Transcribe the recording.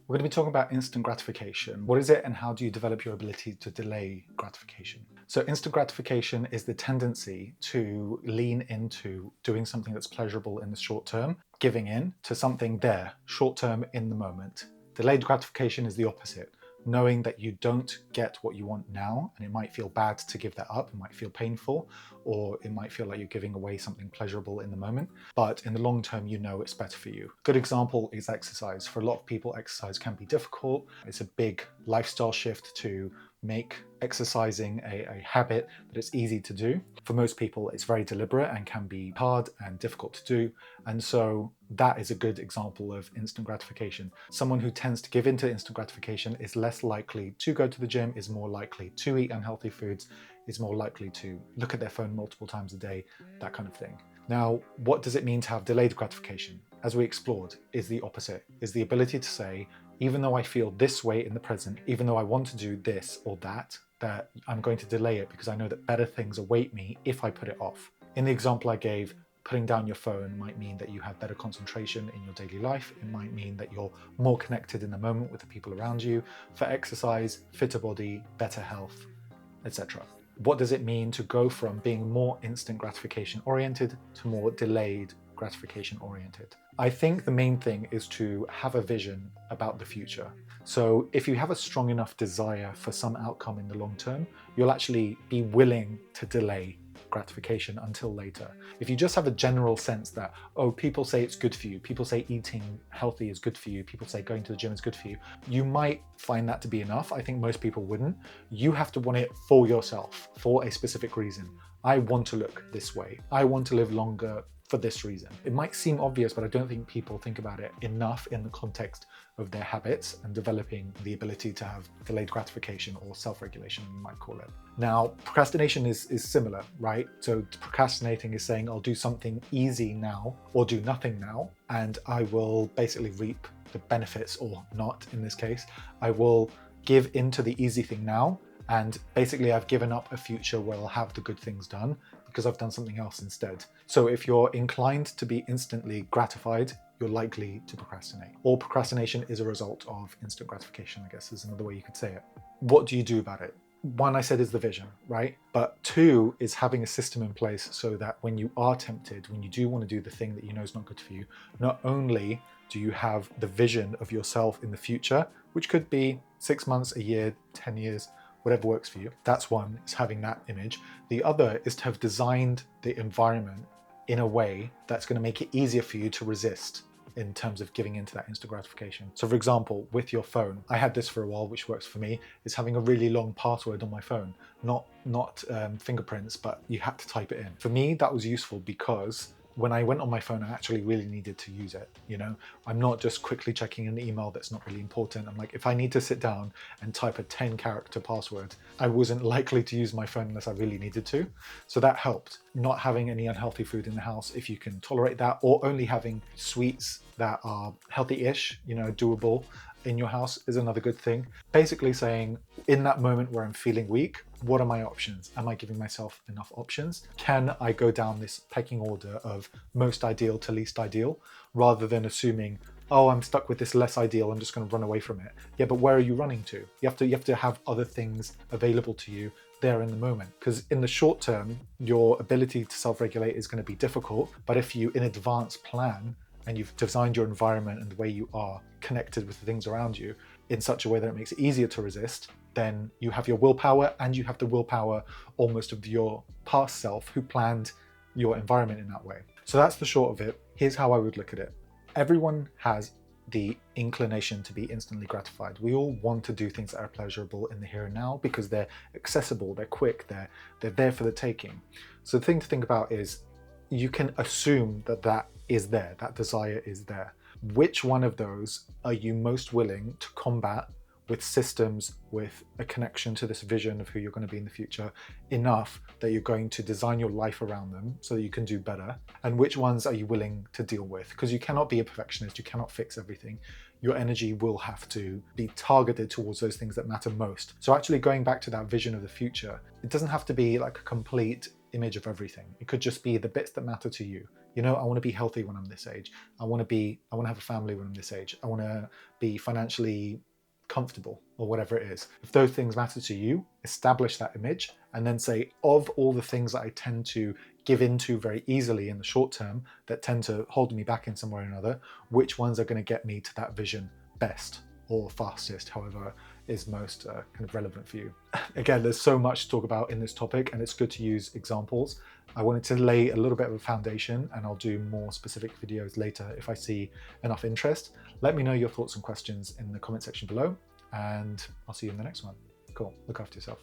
We're going to be talking about instant gratification. What is it and how do you develop your ability to delay gratification? So instant gratification is the tendency to lean into doing something that's pleasurable in the short term, giving in to something there, short term in the moment. Delayed gratification is the opposite. Knowing that you don't get what you want now, and it might feel bad to give that up, it might feel painful, or it might feel like you're giving away something pleasurable in the moment, but in the long term, you know it's better for you. Good example is exercise. For a lot of people, exercise can be difficult. It's a big lifestyle shift to make exercising a habit that it's easy to do. For most people, it's very deliberate and can be hard and difficult to do. And so that is a good example of instant gratification. Someone who tends to give into instant gratification is less likely to go to the gym, is more likely to eat unhealthy foods, is more likely to look at their phone multiple times a day, that kind of thing. Now, what does it mean to have delayed gratification? As we explored, is the opposite, is the ability to say, even though I feel this way in the present, even though I want to do this or that I'm going to delay it because I know that better things await me if I put it off. In the example I gave, putting down your phone might mean that you have better concentration in your daily life. It might mean that you're more connected in the moment with the people around you. For exercise, fitter body, better health, etc. What does it mean to go from being more instant gratification oriented to more delayed gratification oriented? I think the main thing is to have a vision about the future. So if you have a strong enough desire for some outcome in the long term, you'll actually be willing to delay gratification until later. If you just have a general sense that, oh, people say it's good for you, people say eating healthy is good for you, people say going to the gym is good for you, you might find that to be enough. I think most people wouldn't. You have to want it for yourself, for a specific reason. I want to look this way. I want to live longer for this reason. It might seem obvious, but I don't think people think about it enough in the context of their habits and developing the ability to have delayed gratification or self-regulation, you might call it. Now, procrastination is similar, right? So procrastinating is saying, I'll do something easy now or do nothing now, and I will basically reap the benefits, or not in this case. I will give into the easy thing now, and basically I've given up a future where I'll have the good things done because I've done something else instead. So if you're inclined to be instantly gratified, you're likely to procrastinate. Or procrastination is a result of instant gratification, I guess is another way you could say it. What do you do about it? One, I said, is the vision, right? But two is having a system in place so that when you are tempted, when you do want to do the thing that you know is not good for you, not only do you have the vision of yourself in the future, which could be 6 months, a year, 10 years, whatever works for you. That's one, is having that image. The other is to have designed the environment in a way that's going to make it easier for you to resist in terms of giving into that instant gratification. So for example, with your phone, I had this for a while, which works for me, is having a really long password on my phone. Not fingerprints, but you had to type it in. For me, that was useful because when I went on my phone, I actually really needed to use it. I'm not just quickly checking an email that's not really important. I'm like, if I need to sit down and type a 10-character password, I wasn't likely to use my phone unless I really needed to. So that helped. Not having any unhealthy food in the house, if you can tolerate that, or only having sweets that are healthy-ish, doable in your house is another good thing. Basically saying, in that moment where I'm feeling weak, what are my options? Am I giving myself enough options? Can I go down this pecking order of most ideal to least ideal, rather than assuming, oh, I'm stuck with this less ideal, I'm just going to run away from it. Yeah, but where are you running to? You have to have other things available to you there in the moment, because in the short term, your ability to self-regulate is going to be difficult. But if you in advance plan and you've designed your environment and the way you are connected with the things around you in such a way that it makes it easier to resist, then you have your willpower, and you have the willpower almost of your past self who planned your environment in that way. So that's the short of it. Here's how I would look at it. Everyone has the inclination to be instantly gratified. We all want to do things that are pleasurable in the here and now because they're accessible, they're quick, they're there for the taking. So the thing to think about is you can assume that is there, that desire is there. Which one of those are you most willing to combat with systems, with a connection to this vision of who you're going to be in the future, enough that you're going to design your life around them so that you can do better? And which ones are you willing to deal with? Because you cannot be a perfectionist, you cannot fix everything. Your energy will have to be targeted towards those things that matter most. So actually going back to that vision of the future, it doesn't have to be like a complete image of everything. It could just be the bits that matter to you. You know, I want to be healthy when I'm this age. I want to have a family when I'm this age. I want to be financially comfortable, or whatever it is. If those things matter to you, establish that image and then say, of all the things that I tend to give into very easily in the short term that tend to hold me back in some way or another, which ones are going to get me to that vision best or fastest, however is most kind of relevant for you. Again, there's so much to talk about in this topic, and it's good to use examples. I wanted to lay a little bit of a foundation, and I'll do more specific videos later if I see enough interest. Let me know your thoughts and questions in the comment section below, and I'll see you in the next one. Cool. Look after yourself.